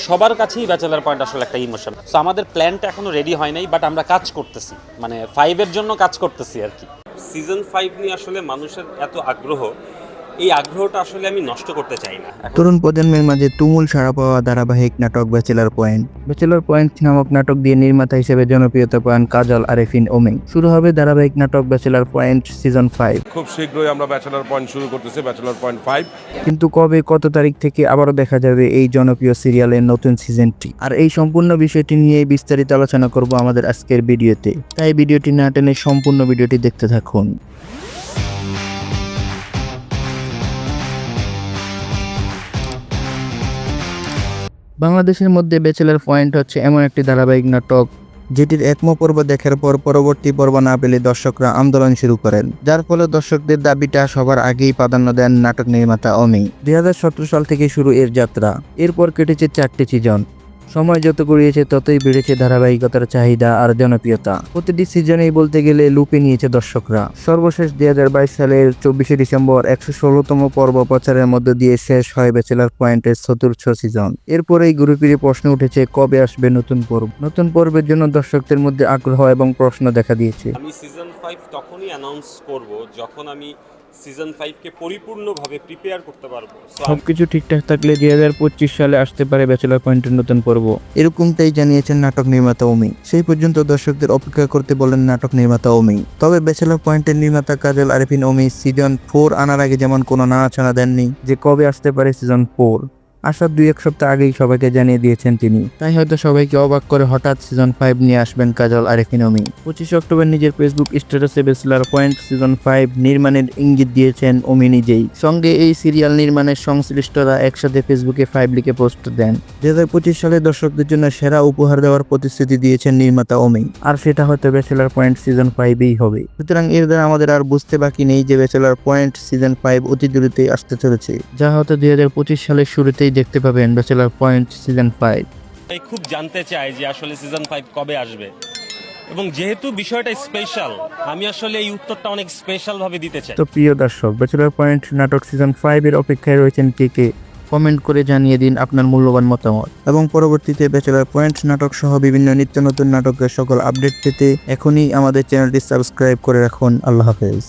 সবার কাছেই bachelor point আসলে একটা ইমোশন। সো আমাদের প্ল্যানটা এখনো রেডি হয় নাই, বাট আমরা কাজ করতেছি, মানে 5 এর জন্য কাজ করতেছি আর কি। সিজন 5 নিয়ে আসলে মানুষের এত আগ্রহ, এই আগ্রহটা আসলে আমি নষ্ট করতে চাই না। তরুণ প্রজন্মের মাঝে তুমুল সাড়া পাওয়া ধারাবাহিক নাটক ব্যাচেলর পয়েন্ট। ব্যাচেলর পয়েন্ট নামক নাটক দিয়ে নির্মাতা হিসেবে জনপ্রিয়তা পান কাজল আরেফিন ওমি। শুরু হবে ধারাবাহিক নাটক ব্যাচেলর পয়েন্ট সিজন 5। খুব শীঘ্রই আমরা ব্যাচেলর পয়েন্ট শুরু করতেছি, ব্যাচেলর পয়েন্ট 5। কিন্তু কবে, কত তারিখ থেকে আবারও দেখা যাবে এই জনপ্রিয় সিরিয়ালের নতুন সিজনটি? আর এই সম্পূর্ণ বিষয়টি নিয়ে বিস্তারিত আলোচনা করব আমাদের আজকের ভিডিওতে। তাই ভিডিওটি না টেনে সম্পূর্ণ ভিডিওটি দেখতে থাকুন। বাংলাদেশের মধ্যে ব্যাচেলর পয়েন্ট হচ্ছে এমন একটি ধারাবাহিক নাটক যেটির একম পর্ব দেখার পর পরবর্তী পর্ব না পেলে দর্শকরা আন্দোলন শুরু করেন, যার ফলে দর্শকদের দাবিটা সবার আগেই প্রাধান্য দেন নাটক নির্মাতা অমি। 2017 সাল থেকে শুরু এর যাত্রা। এরপর কেটেছে 4টি সিজন। সময় যত গড়িয়েছে ততই বেড়েছে ধারাবাহিকতার চাহিদা আর জনপ্রিয়তা। প্রতিটি সিজনেই বলতে গেলে লুপে নিয়েছে দর্শকরা। সর্বশেষ 2022 সালের 24শে ডিসেম্বর 116তম পর্ব প্রচারের মধ্য দিয়ে শেষ হয় ব্যাচেলর পয়েন্টের চতুর্থ সিজন। এরপরেই ঘুরেফিরে প্রশ্ন উঠেছে কবে আসবে নতুন পর্ব। নতুন পর্বের জন্য দর্শকদের মধ্যে আগ্রহ এবং প্রশ্ন দেখা দিয়েছে। আমি সিজন 5 তখনই অ্যানাউন্স করব যখন আমি সিজন 5 কে পরিপূর্ণভাবে প্রিপেয়ার করতে পারবো। সবকিছু ঠিকঠাক থাকলে 2025 সালে আসতে পারে ব্যাচেলর পয়েন্টের নতুন পর্ব, এরকমটাই জানিয়েছেন নাটক নির্মাতা অমি। সেই পর্যন্ত দর্শকদের অপেক্ষা করতে বলেন নাটক নির্মাতা অমি। তবে ব্যাচেলর পয়েন্টের নির্মাতা কাজল আরেফিন ওমি সিজন 4 আনার আগে যেমন কোনো নাড়াচাড়া দেননি যে কবে আসতে পারে সিজন 4। আসার 2-1 সপ্তাহ আগেই সবাইকে জানিয়ে দিয়েছেন তিনি। তাই হয়তো সবাইকে অবাক করে হঠাৎ সিজন 5 নিয়ে আসবেন কাজল আরেফিন ওমি। 25 অক্টোবর নিজের ফেসবুক স্ট্যাটাসে ব্যাচেলর পয়েন্ট সিজন 5 নির্মাণের ইঙ্গিত দিয়েছেন ওমি নিজেই। সঙ্গে এই সিরিয়াল নির্মাণের সংশ্লিষ্টরা একসাথে ফেসবুকে 5 লিখে পোস্ট দেন। 2025 সালে দর্শকদের জন্য সেরা উপহার দেওয়ার প্রতিশ্রুতি দিয়েছেন নির্মাতা ওমি। আর সেটা হয়তো ব্যাচেলর পয়েন্ট সিজন 5-এই হবে। সুতরাং এর দ্বারা আমাদের আর বুঝতে বাকি নেই যে ব্যাচেলর পয়েন্ট সিজন 5 অতি দ্রুতই আসতে চলেছে, যা হয়তো 2025 সালের শুরুতেই দেখতে পাবেন ব্যাচেলর পয়েন্ট সিজন 5। খুব জানতে চাই যে আসলে সিজন 5 কবে আসবে, এবং যেহেতু বিষয়টা স্পেশাল, আমি আসলে এই উত্তরটা অনেক স্পেশাল ভাবে দিতে চাই। তো প্রিয় দর্শক, ব্যাচেলর পয়েন্ট নাটক সিজন 5 এর অপেক্ষায় রয়েছেন কে? কমেন্ট করে জানিয়ে দিন আপনার মূল্যবান মতামত। এবং পরবর্তীতে ব্যাচেলর পয়েন্ট নাটক সহ বিভিন্ন নিত্য নতুন নাটকের সকল আপডেট পেতে এখনই আমাদের চ্যানেলটি সাবস্ক্রাইব করে রাখুন। আল্লাহ হাফেজ।